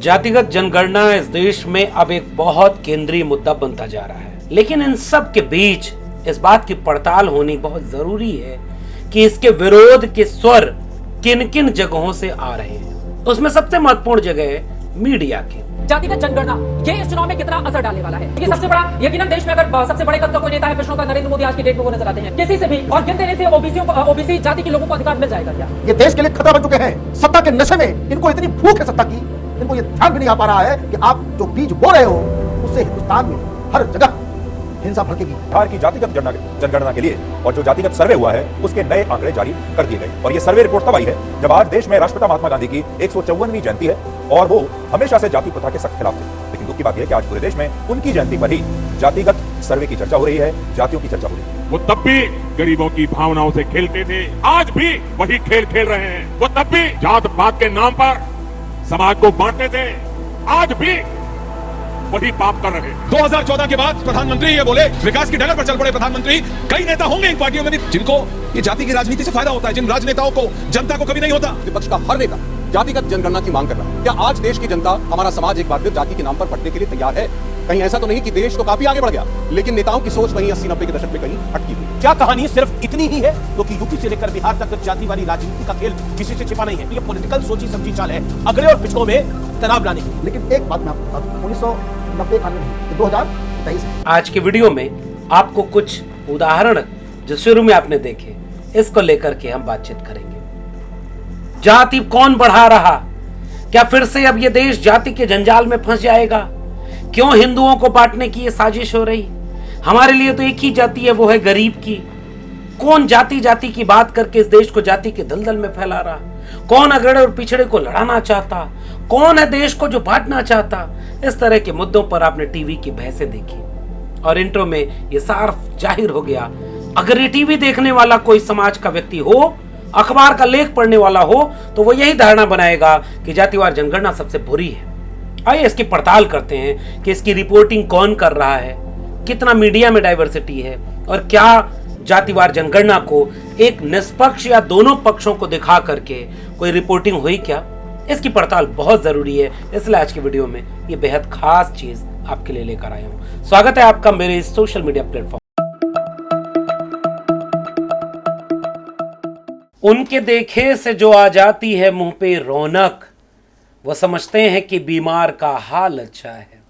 जातिगत जनगणना इस देश में अब एक बहुत केंद्रीय मुद्दा बनता जा रहा है, लेकिन इन सब के बीच इस बात की पड़ताल होनी बहुत जरूरी है कि इसके विरोध के स्वर किन किन जगहों से आ रहे हैं। उसमें सबसे महत्वपूर्ण जगह है मीडिया की। जातिगत जनगणना ये इस चुनाव में कितना असर डालने वाला है? ये सबसे बड़ा यकीनन देश में अगर सबसे बड़े कद का कोई नेता है प्रश्नों का नरेंद्र मोदी आज की डेट में वो नजर आते हैं। किसी से भी और गिन देने से ओबीसी जाति के लोगों को अधिकार मिल जाएगा क्या? ये देश के लिए खतरा बन चुके हैं। सत्ता के नशे में इनको इतनी भूख है सत्ता की, इनको ये ध्यान भी नहीं आ पा रहा है कि आप जो बीज बो रहे हो उससे हिंदुस्तान में हर जगह हिंसा भड़केगी। बिहार की जातिगत जनगणना के लिए और जो जातिगत सर्वे हुआ है उसके नए आंकड़े जारी कर दिए गए और ये सर्वे रिपोर्ट तब आई है जब आज देश में राष्ट्रपिता महात्मा गांधी की 154वीं जयंती है और वो हमेशा से जाति प्रथा के सख्त खिलाफ थे। लेकिन दुख की बात यह है कि आज पूरे देश में उनकी जयंती पर ही जातिगत सर्वे की चर्चा हो रही है, जातियों की चर्चा हो रही है। वो तब भी गरीबों की भावनाओं से खेलते थे, आज भी वही खेल खेल रहे हैं। वो तब भी जात पात के नाम पर समाज को बांटते थे, आज भी वही पाप कर रहे हैं। 2014 के बाद प्रधानमंत्री ये बोले विकास की डगर पर चल पड़े प्रधानमंत्री। कई नेता होंगे इन पार्टियों में भी जिनको ये जाति की राजनीति से फायदा होता है, जिन राजनेताओं को जनता को कभी नहीं होता। विपक्ष का हर नेता जातिगत जनगणना की मांग कर रहा है। क्या आज देश की जनता, हमारा समाज एक बार फिर जाति के नाम पर बंटने के लिए तैयार है? कहीं ऐसा तो नहीं कि देश तो काफी आगे बढ़ गया, लेकिन नेताओं की सोच वहीं 80-90 के दशक में कहीं अटकी हुई। क्या कहानी सिर्फ इतनी ही है? क्योंकि यूपी से लेकर बिहार तक जातिवादी राजनीति का खेल किसी से छिपा नहीं है। ये पॉलिटिकल सोची समझी चाल है अगले और पिछड़ों में तनाव लाने की। लेकिन एक बात मैं आपको बता दूं, 1990 का नहीं, 2023 आज के वीडियो में आपको कुछ उदाहरण जो शुरू में आपने देखे, इसको लेकर के हम बातचीत करेंगे। जाति कौन बढ़ा रहा? क्या फिर से अब ये देश जाति के जंजाल में फंस जाएगा? क्यों हिंदुओं को बांटने की ये साजिश हो रही? हमारे लिए तो एक ही जाति है, वो है गरीब की। कौन जाति जाति की बात करके इस देश को जाति के दलदल में फैला रहा? कौन अगड़े और पिछड़े को लड़ाना चाहता? कौन है देश को जो बांटना चाहता? इस तरह के मुद्दों पर आपने टीवी की बहसें देखी और इंट्रो में ये साफ जाहिर हो गया। अगर ये टीवी देखने वाला कोई समाज का व्यक्ति हो, अखबार का लेख पढ़ने वाला हो, तो वो यही धारणा बनाएगा कि जातिवार जनगणना सबसे बुरी है। आइए इसकी पड़ताल करते हैं कि इसकी रिपोर्टिंग कौन कर रहा है, कितना मीडिया में डाइवर्सिटी है और क्या जातिवार जनगणना को एक निष्पक्ष या दोनों पक्षों को दिखा करके कोई रिपोर्टिंग हुई क्या। इसकी पड़ताल बहुत जरूरी है, इसलिए आज की वीडियो में ये बेहद खास चीज आपके लिए लेकर आया हूं। स्वागत है आपका मेरे इस सोशल मीडिया प्लेटफॉर्म। उनके देखे से जो आ जाती है मुंह पे रौनक, वो समझते हैं कि बीमार का हाल अच्छा है।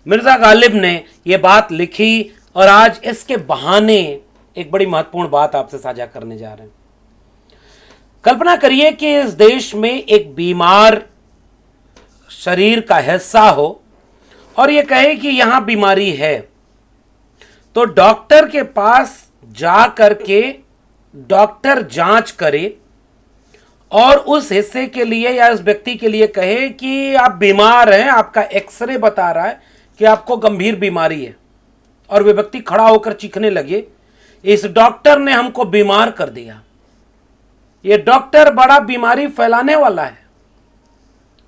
मिर्जा गालिब ने यह बात लिखी और आज इसके बहाने एक बड़ी महत्वपूर्ण बात आपसे साझा करने जा रहे हैं। कल्पना करिए कि इस देश में एक बीमार शरीर का हिस्सा हो और यह कहे कि यहां बीमारी है, तो डॉक्टर के पास जा करके डॉक्टर जांच करे और उस हिस्से के लिए या उस व्यक्ति के लिए कहे कि आप बीमार हैं, आपका एक्सरे बता रहा है कि आपको गंभीर बीमारी है, और वे व्यक्ति खड़ा होकर चीखने लगे, इस डॉक्टर ने हमको बीमार कर दिया, ये डॉक्टर बड़ा बीमारी फैलाने वाला है,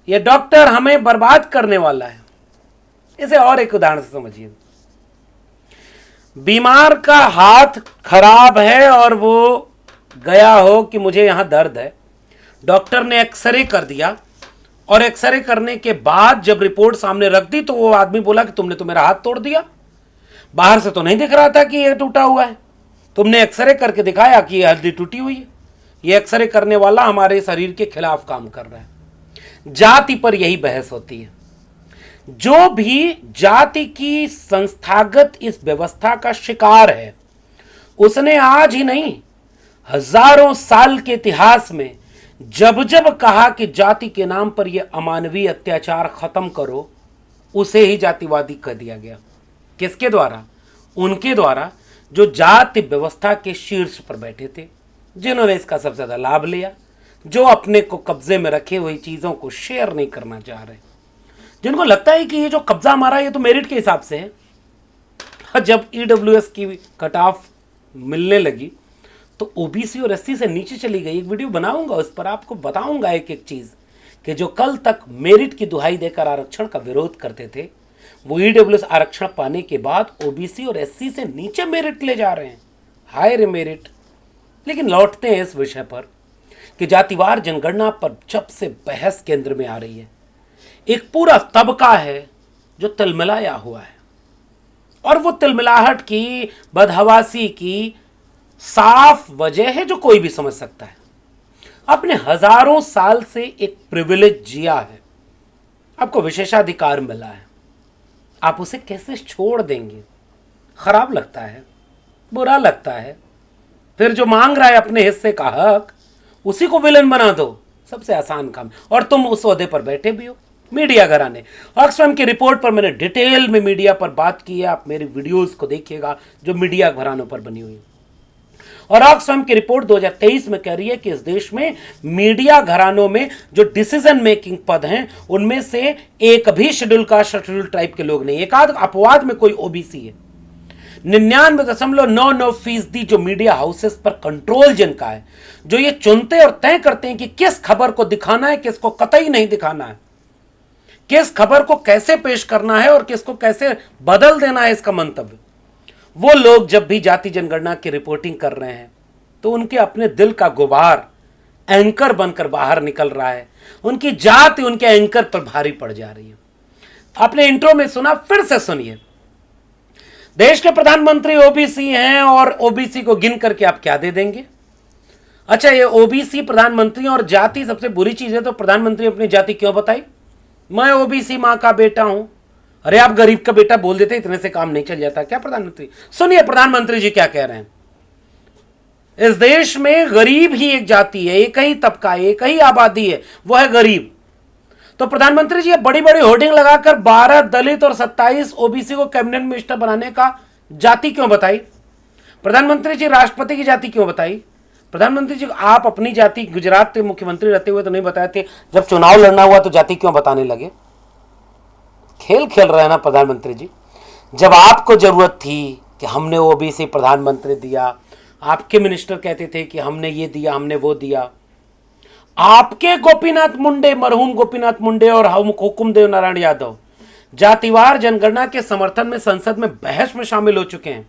ये डॉक्टर हमें बर्बाद करने वाला है। इसे और एक उदाहरण से समझिए। बीमार का हाथ खराब है और वो गया हो कि मुझे यहां दर्द है, डॉक्टर ने एक्सरे कर दिया और एक्सरे करने के बाद जब रिपोर्ट सामने रख दी तो वो आदमी बोला कि तुमने तो मेरा हाथ तोड़ दिया, बाहर से तो नहीं दिख रहा था कि ये टूटा हुआ है, तुमने एक्सरे करके दिखाया कि ये हड्डी टूटी हुई है। ये एक्सरे करने वाला हमारे शरीर के खिलाफ काम कर रहा है। जाति पर यही बहस होती है। जो भी जाति की संस्थागत इस व्यवस्था का शिकार है, उसने आज ही नहीं हजारों साल के इतिहास में जब जब कहा कि जाति के नाम पर यह अमानवीय अत्याचार खत्म करो, उसे ही जातिवादी कह दिया गया। किसके द्वारा? उनके द्वारा जो जाति व्यवस्था के शीर्ष पर बैठे थे, जिन्होंने इसका सबसे ज्यादा लाभ लिया, जो अपने को कब्जे में रखे हुए चीजों को शेयर नहीं करना चाह रहे, जिनको लगता है कि ये जो कब्जा हमारा ये तो मेरिट के हिसाब से है। जब ईडब्ल्यूएस की कट ऑफ मिलने लगी तो ओबीसी और एससी से नीचे चली गई। एक वीडियो बनाऊंगा उस पर, आपको बताऊंगा एक एक चीज कि जो कल तक मेरिट की दुहाई देकर आरक्षण का विरोध करते थे, वो ईडब्ल्यूएस आरक्षण पाने के बाद ओबीसी और एससी से नीचे मेरिट ले जा रहे हैं। हाय रे मेरिट। लेकिन लौटते हैं इस विषय पर कि जातिवार जनगणना पर जब से बहस केंद्र में आ रही है, एक पूरा तबका है जो तिलमिलाया हुआ है, और वो तिलमिलाहट की, बदहवासी की साफ वजह है जो कोई भी समझ सकता है। आपने हजारों साल से एक प्रिविलेज जिया है, आपको विशेषाधिकार मिला है, आप उसे कैसे छोड़ देंगे? खराब लगता है, बुरा लगता है। फिर जो मांग रहा है अपने हिस्से का हक, उसी को विलन बना दो, सबसे आसान काम। और तुम उस ओहदे पर बैठे भी हो, मीडिया घराने। ऑक्सफैम की रिपोर्ट पर मैंने डिटेल में मीडिया पर बात की है, आप मेरी वीडियोस को देखिएगा जो मीडिया घरानों पर बनी हुई है। और ऑक्सफैम की रिपोर्ट 2023 में कह रही है कि इस देश में मीडिया घरानों में जो डिसीजन मेकिंग पद हैं, उनमें से एक भी शेड्यूल कास्ट, शेड्यूल ट्राइब के लोग नहीं। एक आध अपवाद में कोई ओबीसी है। 99.99% जो मीडिया हाउसेस पर कंट्रोल जिनका है, जो ये चुनते और तय करते हैं कि किस खबर को दिखाना है, किसको कतई नहीं दिखाना है, किस खबर को कैसे पेश करना है और किसको कैसे बदल देना है इसका मंतव्य, वो लोग जब भी जाति जनगणना की रिपोर्टिंग कर रहे हैं तो उनके अपने दिल का गुबार एंकर बनकर बाहर निकल रहा है। उनकी जाति उनके एंकर पर भारी पड़ जा रही है। आपने इंट्रो में सुना, फिर से सुनिए। देश के प्रधानमंत्री ओबीसी हैं और ओबीसी को गिन करके आप क्या दे देंगे? अच्छा, ये ओबीसी प्रधानमंत्री और जाति सबसे बुरी चीज है, तो प्रधानमंत्री अपनी जाति क्यों बताई? मैं ओबीसी मां का बेटा हूं। अरे आप गरीब का बेटा बोल देते, इतने से काम नहीं चल जाता क्या प्रधानमंत्री? सुनिए प्रधानमंत्री जी क्या कह रहे हैं। इस देश में गरीब ही एक जाति है, एक ही तबका है, एक ही आबादी है, वो है गरीब। तो प्रधानमंत्री जी बड़ी बड़ी होर्डिंग लगाकर 12 दलित और 27 ओबीसी को कैबिनेट मिनिस्टर बनाने का जाति क्यों बताई? प्रधानमंत्री जी राष्ट्रपति की जाति क्यों बताई? प्रधानमंत्री जी आप अपनी जाति गुजरात के मुख्यमंत्री रहते हुए तो नहीं बताए थे, जब चुनाव लड़ना हुआ तो जाति क्यों बताने लगे? खेल खेल रहे हैं ना प्रधानमंत्री जी। जब आपको जरूरत थी कि हमने ओबीसी प्रधानमंत्री दिया, आपके मिनिस्टर कहते थे कि हमने ये दिया, हमने वो दिया। आपके गोपीनाथ मुंडे, मरहूम गोपीनाथ मुंडे और हुकुमदेव नारायण यादव जातिवार जनगणना के समर्थन में संसद में बहस में शामिल हो चुके हैं।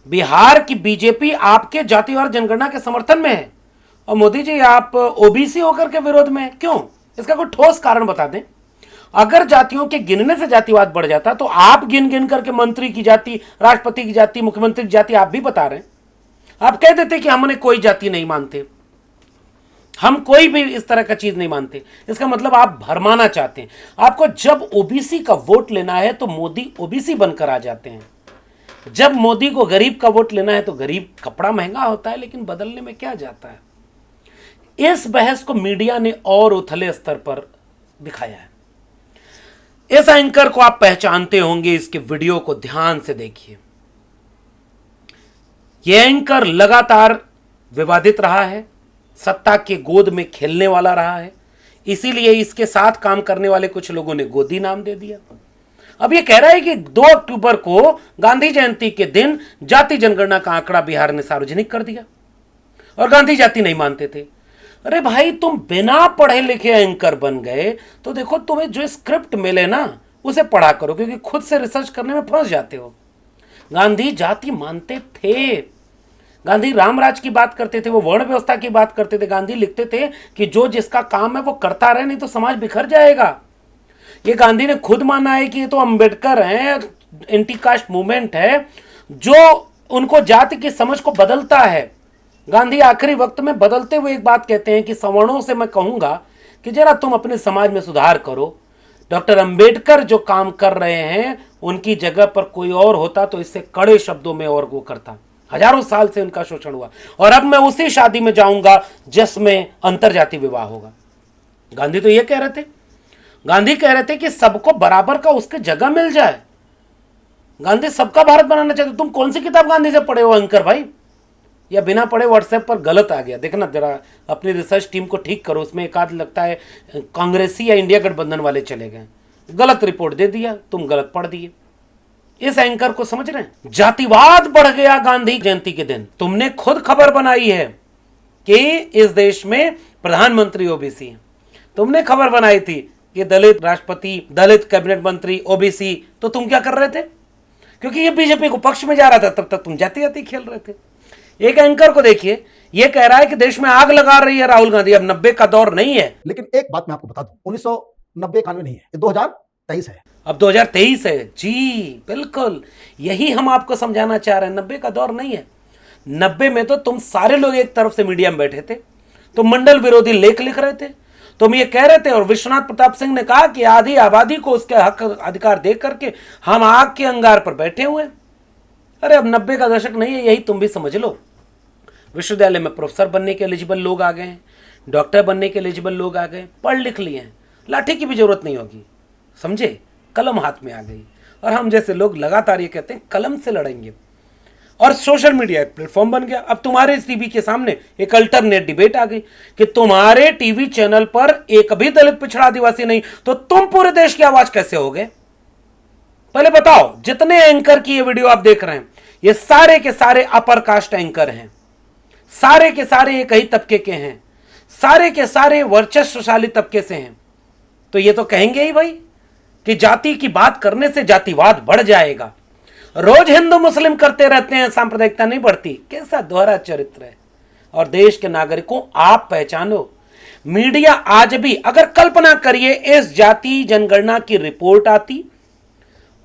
बिहार की बीजेपी आपके जातिवार जनगणना के समर्थन में है, और मोदी जी आप ओबीसी होकर के विरोध में हैं। क्यों? इसका कोई ठोस कारण बता दें। अगर जातियों के गिनने से जातिवाद बढ़ जाता तो आप गिन गिन करके मंत्री की जाति, राष्ट्रपति की जाति, मुख्यमंत्री की जाति आप भी बता रहे हैं। आप कह देते कि हमने कोई जाति नहीं मानते, हम कोई भी इस तरह का चीज नहीं मानते। इसका मतलब आप भरमाना चाहते हैं। आपको जब ओबीसी का वोट लेना है तो मोदी ओबीसी बनकर आ जाते हैं। जब मोदी को गरीब का वोट लेना है तो गरीब कपड़ा महंगा होता है, लेकिन बदलने में क्या जाता है। इस बहस को मीडिया ने और उथले स्तर पर दिखाया है। इस एंकर को आप पहचानते होंगे, इसके वीडियो को ध्यान से देखिए। यह एंकर लगातार विवादित रहा है, सत्ता के गोद में खेलने वाला रहा है, इसीलिए इसके साथ काम करने वाले कुछ लोगों ने गोदी नाम दे दिया। अब यह कह रहा है कि 2 अक्टूबर को गांधी जयंती के दिन जाति जनगणना का आंकड़ा बिहार ने सार्वजनिक कर दिया और गांधी जाति नहीं मानते थे। अरे भाई, तुम बिना पढ़े लिखे एंकर बन गए तो देखो, तुम्हें जो स्क्रिप्ट मिले ना उसे पढ़ा करो, क्योंकि खुद से रिसर्च करने में फंस जाते हो। गांधी जाति मानते थे, गांधी रामराज की बात करते थे, वो वर्ण व्यवस्था की बात करते थे। गांधी लिखते थे कि जो जिसका काम है वो करता रहे, नहीं तो समाज बिखर जाएगा। ये गांधी ने खुद माना है कि ये तो अंबेडकर हैं, एंटी कास्ट मूवमेंट है जो उनको जाति की समझ को बदलता है। गांधी आखिरी वक्त में बदलते हुए एक बात कहते हैं कि सवर्णों से मैं कहूंगा कि जरा तुम अपने समाज में सुधार करो। डॉक्टर अंबेडकर जो काम कर रहे हैं, उनकी जगह पर कोई और होता तो इससे कड़े शब्दों में और वो करता। हजारों साल से उनका शोषण हुआ, और अब मैं उसी शादी में जाऊंगा जिसमें अंतरजातीय विवाह होगा। गांधी तो ये कह रहे थे, गांधी कह रहे थे कि सबको बराबर का उसके जगह मिल जाए। गांधी सबका भारत बनाना चाहते। तुम कौन सी किताब गांधी से पढ़े हो अंकर भाई, या बिना पढ़े व्हाट्सएप पर गलत आ गया? देखना जरा, अपनी रिसर्च टीम को ठीक करो। उसमें एक आध लगता है कांग्रेसी या इंडिया गठबंधन वाले चले गए, गलत रिपोर्ट दे दिया, तुम गलत पढ़ दिए। इस एंकर को समझ रहे हैं? जातिवाद बढ़ गया गांधी जयंती के दिन। तुमने खुद खबर बनाई है कि इस देश में प्रधानमंत्री ओबीसी है। तुमने खबर बनाई थी कि दलित राष्ट्रपति, दलित कैबिनेट मंत्री ओबीसी। तो तुम क्या कर रहे थे? क्योंकि ये बीजेपी को पक्ष में जा रहा था, तब तक तुम जाति जाति खेल रहे थे। एक एंकर को देखिए, ये कह रहा है कि देश में आग लगा रही है राहुल गांधी, अब 90 का दौर नहीं है। लेकिन एक बात मैं आपको बता दूं, 90-91 नहीं है, ये 2023 है। अब 2023 है जी, बिल्कुल यही हम आपको समझाना चाह रहे हैं। 90 का दौर नहीं है। 90 में तो तुम सारे लोग एक तरफ से मीडिया में बैठे थे, तुम मंडल विरोधी लेख लिख रहे थे, तुम ये कह रहे थे, और विश्वनाथ प्रताप सिंह ने कहा कि आधी आबादी को उसके हक अधिकार दे करके हम आग के अंगार पर बैठे हुए हैं। अरे अब 90 का दशक नहीं है, यही तुम भी समझ लो। विश्वविद्यालय में प्रोफेसर बनने के एलिजिबल लोग आ गए हैं, डॉक्टर बनने के एलिजिबल लोग आ गए, पढ़ लिख लिए हैं, लाठी की भी जरूरत नहीं होगी, समझे, कलम हाथ में आ गई। और हम जैसे लोग लगातार ये कहते हैं कलम से लड़ेंगे, और सोशल मीडिया एक प्लेटफॉर्म बन गया। अब तुम्हारे इस टीवी के सामने एक अल्टरनेट डिबेट आ गई कि तुम्हारे टीवी चैनल पर एक भी दलित पिछड़ा आदिवासी नहीं, तो तुम पूरे देश की आवाज कैसे हो गए? पहले बताओ, जितने एंकर की ये वीडियो आप देख रहे हैं, ये सारे के सारे अपर कास्ट एंकर हैं, सारे के सारे एक ही तबके के हैं, सारे के सारे वर्चस्वशाली तबके से हैं। तो ये तो कहेंगे ही भाई कि जाति की बात करने से जातिवाद बढ़ जाएगा। रोज हिंदू मुस्लिम करते रहते हैं, सांप्रदायिकता नहीं बढ़ती। कैसा दोहरा चरित्र है। और देश के नागरिकों, आप पहचानो, मीडिया आज भी, अगर कल्पना करिए इस जाति जनगणना की रिपोर्ट आती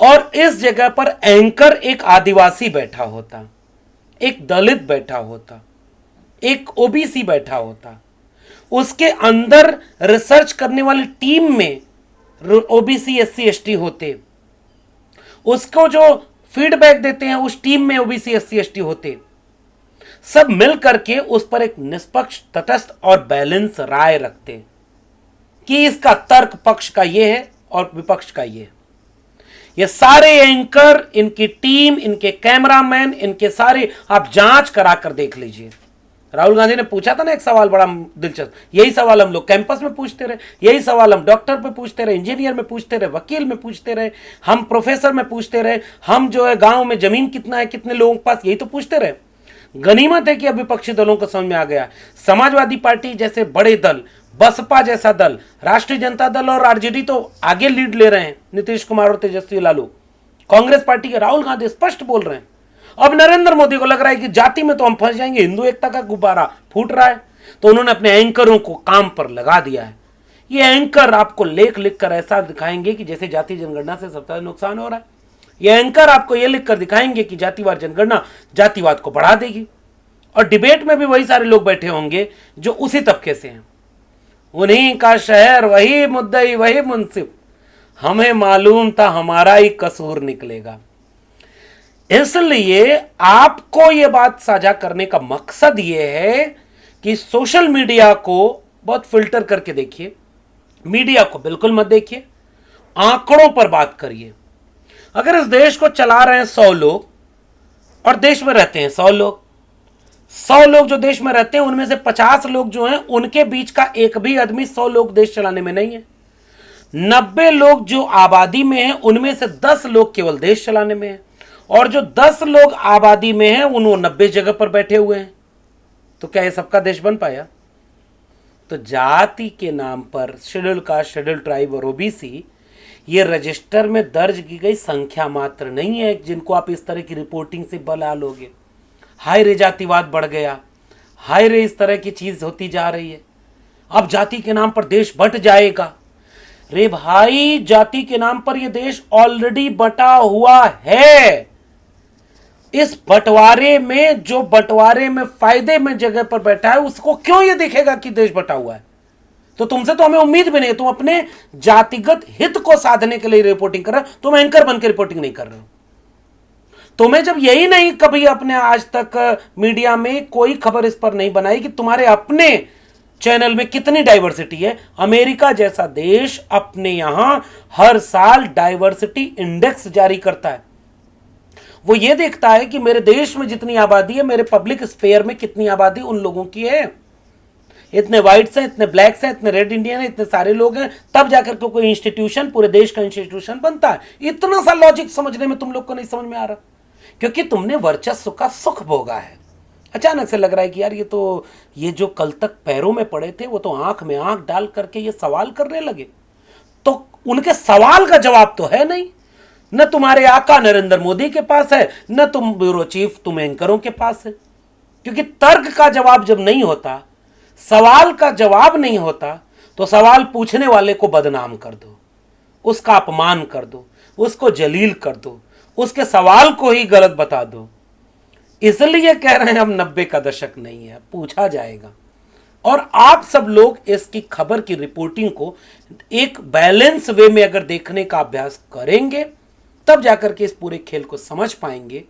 और इस जगह पर एंकर एक आदिवासी बैठा होता, एक दलित बैठा होता, एक ओबीसी बैठा होता, उसके अंदर रिसर्च करने वाली टीम में ओबीसी एससी एसटी होते, उसको जो फीडबैक देते हैं उस टीम में ओबीसी एससी एसटी होते, सब मिल करके उस पर एक निष्पक्ष, तटस्थ और बैलेंस राय रखते कि इसका तर्क पक्ष का ये है और विपक्ष का ये है। ये सारे एंकर, इनकी टीम, इनके कैमरामैन, इनके सारे आप जांच करा कर देख लीजिए। राहुल गांधी ने पूछा था ना एक सवाल बड़ा दिलचस्प, यही सवाल हम लोग कैंपस में पूछते रहे, यही सवाल हम डॉक्टर पे पूछते रहे, इंजीनियर में पूछते रहे, वकील में पूछते रहे, हम प्रोफेसर में पूछते रहे, हम जो है गांव में जमीन कितना है, कितने लोगों के पास, यही तो पूछते रहे। गनीमत है कि अब विपक्षी दलों को समझ में आ गया। समाजवादी पार्टी जैसे बड़े दल, बसपा जैसा दल, राष्ट्रीय जनता दल और आरजेडी तो आगे लीड ले रहे हैं, नीतीश कुमार और तेजस्वी लालू। कांग्रेस पार्टी के राहुल गांधी स्पष्ट बोल रहे हैं। अब नरेंद्र मोदी को लग रहा है कि जाति में तो हम फंस जाएंगे, हिंदू एकता का गुब्बारा फूट रहा है, तो उन्होंने अपने एंकरों को काम पर लगा दिया है। ये एंकर आपको लेख लिख कर ऐसा दिखाएंगे कि जैसे जाति जनगणना से सबसे नुकसान हो रहा है। ये एंकर आपको ये लिख कर दिखाएंगे कि जातिवाद जनगणना जातिवाद को बढ़ा देगी। और डिबेट में भी वही सारे लोग बैठे होंगे जो उसी तबके से हैं। उन्हीं का शहर, वही मुद्दई, वही मुंसिफ, हमें मालूम था हमारा ही कसूर निकलेगा। इसलिए आपको यह बात साझा करने का मकसद यह है कि सोशल मीडिया को बहुत फिल्टर करके देखिए, मीडिया को बिल्कुल मत देखिए, आंकड़ों पर बात करिए। अगर इस देश को चला रहे हैं 100 लोग और देश में रहते हैं 100 लोग, 100 लोग जो देश में रहते हैं उनमें से 50 लोग जो हैं उनके बीच का एक भी आदमी 100 लोग देश चलाने में नहीं है। 90 लोग जो आबादी में हैं उनमें से 10 लोग केवल देश चलाने में हैं, और जो 10 लोग आबादी में हैं उन 90 जगह पर बैठे हुए हैं। तो क्या ये सबका देश बन पाया? तो जाति के नाम पर शेड्यूल कास्ट, शेड्यूल ट्राइब और ओबीसी ये रजिस्टर में दर्ज की गई संख्या मात्र नहीं है जिनको आप इस तरह की रिपोर्टिंग से बला लोगे। हाय रे जातिवाद बढ़ गया, हाय रे इस तरह की चीज होती जा रही है, अब जाति के नाम पर देश बंट जाएगा। रे भाई, जाति के नाम पर यह देश ऑलरेडी बटा हुआ है। इस बंटवारे में जो बंटवारे में फायदे में जगह पर बैठा है उसको क्यों यह दिखेगा कि देश बटा हुआ है? तो तुमसे तो हमें उम्मीद भी नहीं, तुम अपने जातिगत हित को साधने के लिए रिपोर्टिंग कर रहे हो, तुम एंकर बनकर रिपोर्टिंग नहीं कर रहे हो। तुम्हें जब यही नहीं कभी अपने आज तक मीडिया में कोई खबर इस पर नहीं बनाई कि तुम्हारे अपने चैनल में कितनी डाइवर्सिटी है। अमेरिका जैसा देश अपने यहां हर साल डाइवर्सिटी इंडेक्स जारी करता है। वो ये देखता है कि मेरे देश में जितनी आबादी है, मेरे पब्लिक स्पेयर में कितनी आबादी उन लोगों की है। इतने व्हाइट्स हैं, इतने ब्लैक्स हैं, इतने रेड इंडियन हैं, इतने सारे लोग हैं, तब जाकर के कोई इंस्टीट्यूशन पूरे देश का इंस्टीट्यूशन बनता है। इतना सा लॉजिक समझने में तुम लोग को नहीं समझ में आ रहा, क्योंकि तुमने वर्चस्व का सुख भोगा है। अचानक से लग रहा है कि यार ये जो कल तक पैरों में पड़े थे वो तो आंख में आंख डाल करके ये सवाल करने लगे। तो उनके सवाल का जवाब तो है नहीं, न तुम्हारे आका नरेंद्र मोदी के पास है, न तुम ब्यूरो चीफ, तुम एंकरों के पास है। क्योंकि तर्क का जवाब जब नहीं होता, सवाल का जवाब नहीं होता, तो सवाल पूछने वाले को बदनाम कर दो, उसका अपमान कर दो, उसको जलील कर दो, उसके सवाल को ही गलत बता दो। इसलिए कह रहे हैं हम 90 का दशक नहीं है, पूछा जाएगा। और आप सब लोग इसकी खबर की रिपोर्टिंग को एक बैलेंस वे में अगर देखने का अभ्यास करेंगे तब जाकर के इस पूरे खेल को समझ पाएंगे।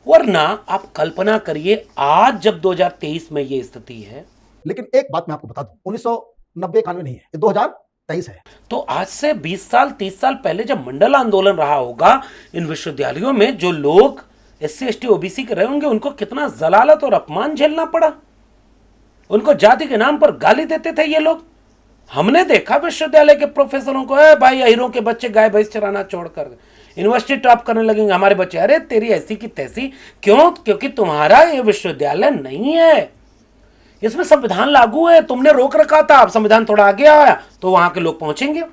वरना आप कल्पना करिए आज जब 2023 में ये स्थिति है। लेकिन एक बात मैं आपको बता दूं, 1990-91 नहीं है, ये 2023 है। तो आज से 20 साल 30 साल पहले जब मंडल आंदोलन रहा होगा इन विश्वविद्यालयों में, जो लोग SC ST OBC के रहे होंगे उनको कितना जलालत और अपमान झेलना पड़ा। उनको जाति के नाम पर गाली देते थे ये लोग। हमने देखा विश्वविद्यालय के प्रोफेसरों को, भाई अहिरों के बच्चे गाय भैंस चराना छोड़कर यूनिवर्सिटी टॉप करने लगेंगे हमारे बच्चे। अरे तेरी ऐसी की तैसी क्यों? क्योंकि तुम्हारा ये विश्वविद्यालय नहीं है, इसमें संविधान लागू है, तुमने रोक रखा था। अब संविधान थोड़ा आगे आया तो वहां के लोग पहुंचेंगे।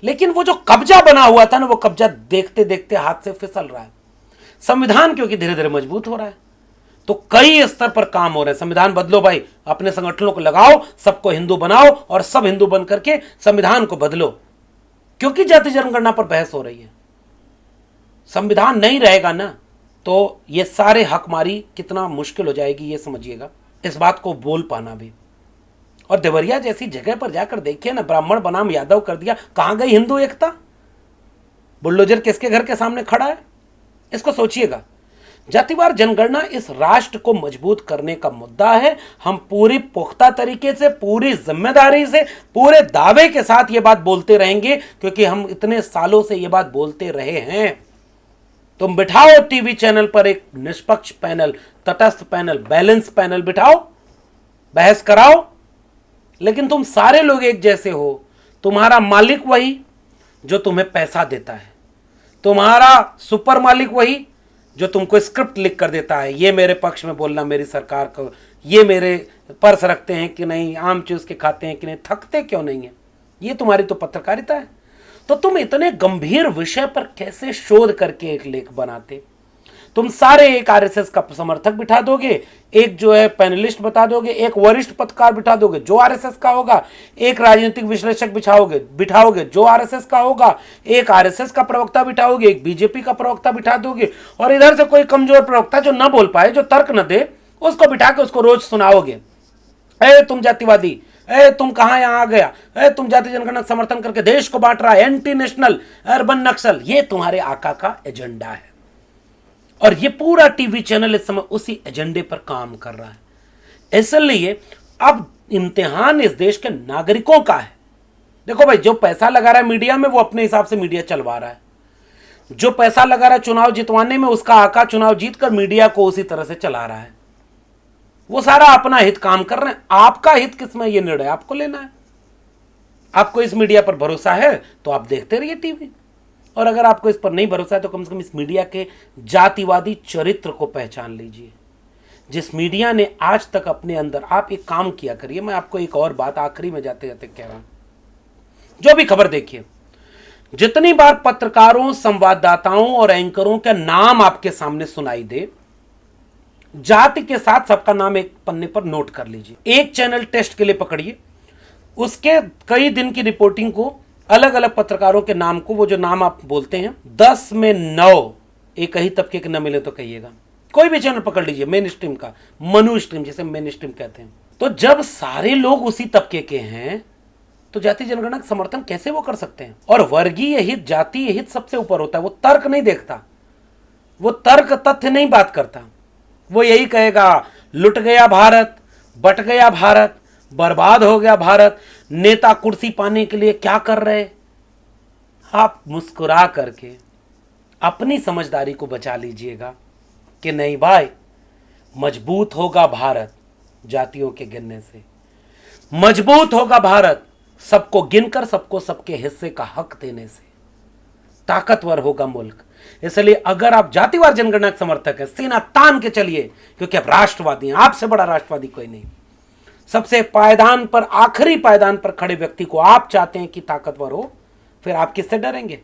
लेकिन वो जो कब्जा बना हुआ था ना, वो कब्जा देखते देखते हाथ से फिसल रहा है। संविधान क्योंकि धीरे धीरे मजबूत हो रहा है, तो कई स्तर पर काम हो रहे हैं। संविधान बदलो भाई, अपने संगठनों को लगाओ, सबको हिंदू बनाओ और सब हिंदू बन करके संविधान को बदलो। क्योंकि जाति जनगणना पर बहस हो रही है। संविधान नहीं रहेगा ना तो ये सारे हकमारी कितना मुश्किल हो जाएगी, ये समझिएगा। इस बात को बोल पाना भी। और देवरिया जैसी जगह पर जाकर देखिए ना, ब्राह्मण बनाम यादव कर दिया, कहां गई हिंदू एकता? बुलडोजर किसके घर के सामने खड़ा है? इसको सोचिएगा। जातिवार जनगणना इस राष्ट्र को मजबूत करने का मुद्दा है। हम पूरी पुख्ता तरीके से, पूरी जिम्मेदारी से, पूरे दावे के साथ ये बात बोलते रहेंगे, क्योंकि हम इतने सालों से ये बात बोलते रहे हैं। तुम बिठाओ टीवी चैनल पर एक निष्पक्ष पैनल, तटस्थ पैनल, बैलेंस पैनल बिठाओ, बहस कराओ, लेकिन तुम सारे लोग एक जैसे हो। तुम्हारा मालिक वही जो तुम्हें पैसा देता है, तुम्हारा सुपर मालिक वही जो तुमको स्क्रिप्ट लिख कर देता है, ये मेरे पक्ष में बोलना, मेरी सरकार को, ये मेरे पर्स रखते हैं कि नहीं, आम चूस के खाते हैं कि नहीं, थकते क्यों नहीं है, ये तुम्हारी तो पत्रकारिता है। तो तुम इतने गंभीर विषय पर कैसे शोध करके एक लेख बनाते? तुम सारे एक RSS का समर्थक बिठा दोगे, एक जो है पैनलिस्ट बता दोगे, एक वरिष्ठ पत्रकार बिठा दोगे जो RSS का होगा, एक राजनीतिक विश्लेषक बिठाओगे जो RSS का होगा, एक RSS का प्रवक्ता बिठाओगे, एक BJP का प्रवक्ता बिठा दोगे, और इधर से कोई कमजोर प्रवक्ता जो ना बोल पाए, जो तर्क न दे, उसको बिठा के उसको रोज सुनाओगे, तुम जातिवादी, तुम कहां यहां आ गया, तुम जाति जनगणना समर्थन करके देश को बांट रहा है, एंटी नेशनल, अर्बन नक्सल। ये तुम्हारे आका का एजेंडा है और ये पूरा टीवी चैनल इस समय उसी एजेंडे पर काम कर रहा है। इसलिए अब इम्तिहान इस देश के नागरिकों का है। देखो भाई, जो पैसा लगा रहा है मीडिया में, वो अपने हिसाब से मीडिया चलवा रहा है। जो पैसा लगा रहा है चुनाव जितवाने में, उसका आका चुनाव जीतकर मीडिया को उसी तरह से चला रहा है। वो सारा अपना हित काम कर रहे हैं। आपका हित किसमें, ये निर्णय आपको लेना है। आपको इस मीडिया पर भरोसा है तो आप देखते रहिए टीवी, और अगर आपको इस पर नहीं भरोसा है तो कम से कम इस मीडिया के जातिवादी चरित्र को पहचान लीजिए, जिस मीडिया ने आज तक अपने अंदर, आप एक काम किया करिए। मैं आपको एक और बात आखिरी में जाते जाते कह रहा हूं, जो भी खबर देखिए, जितनी बार पत्रकारों, संवाददाताओं और एंकरों के नाम आपके सामने सुनाई दे, जाति के साथ सबका नाम एक पन्ने पर नोट कर लीजिए। एक चैनल टेस्ट के लिए पकड़िए, उसके कई दिन की रिपोर्टिंग को, अलग अलग पत्रकारों के नाम को, वो जो नाम आप बोलते हैं, 10 में 9 एक ही तबके के न मिले तो कहिएगा। कोई भी चैनल पकड़ लीजिए, मेन स्ट्रीम का, मनु स्ट्रीम जिसे मेन स्ट्रीम कहते हैं, तो जब सारे लोग उसी तबके के हैं तो जाति जनगणना का समर्थन कैसे वो कर सकते हैं? और वर्गीय हित, जातीय हित सबसे ऊपर होता है। वो तर्क नहीं देखता, वो तर्क तथ्य नहीं बात करता। वो यही कहेगा, लुट गया भारत, बट गया भारत, बर्बाद हो गया भारत, नेता कुर्सी पाने के लिए क्या कर रहे। आप मुस्कुरा करके अपनी समझदारी को बचा लीजिएगा कि नहीं भाई, मजबूत होगा भारत जातियों के गिनने से, मजबूत होगा भारत सबको गिनकर, सबको सबके हिस्से का हक देने से, ताकतवर होगा मुल्क। इसलिए अगर आप जातिवार जनगणना के समर्थक है, सीना तान के चलिए, क्योंकि आप राष्ट्रवादी हैं। आपसे बड़ा राष्ट्रवादी कोई नहीं। सबसे पायदान पर, आखिरी पायदान पर खड़े व्यक्ति को आप चाहते हैं कि ताकतवर हो, फिर आप किससे डरेंगे?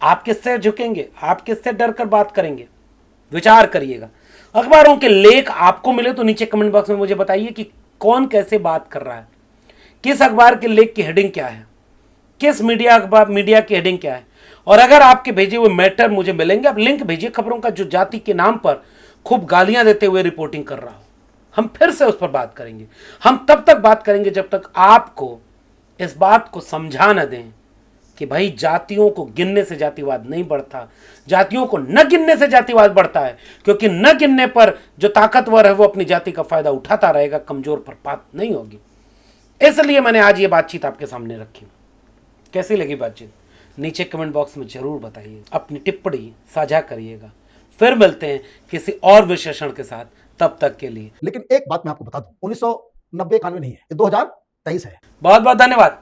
आप किससे झुकेंगे? आप किससे डर कर बात करेंगे? विचार करिएगा। अखबारों के लेख आपको मिले तो नीचे कमेंट बॉक्स में मुझे बताइए कि कौन कैसे बात कर रहा है, किस अखबार के लेख की हेडिंग क्या है, किस मीडिया की हेडिंग क्या है। और अगर आपके भेजे हुए मैटर मुझे मिलेंगे, आप लिंक भेजिए खबरों का जो जाति के नाम पर खूब गालियां देते हुए रिपोर्टिंग कर रहा हो, हम फिर से उस पर बात करेंगे। हम तब तक बात करेंगे जब तक आपको इस बात को समझा न दें कि भाई जातियों को गिनने से जातिवाद नहीं बढ़ता, जातियों को न गिनने से जातिवाद बढ़ता है, क्योंकि न गिनने पर जो ताकतवर है वो अपनी जाति का फायदा उठाता रहेगा, कमजोर पर बात नहीं होगी। इसलिए मैंने आज ये बातचीत आपके सामने रखी। कैसी लगी बातचीत नीचे कमेंट बॉक्स में जरूर बताइए, अपनी टिप्पणी साझा करिएगा। फिर मिलते हैं किसी और विश्लेषण के साथ, तब तक के लिए। लेकिन एक बात मैं आपको बता दूं, 1990-91 नहीं है, ये 2023 है। बहुत बहुत धन्यवाद।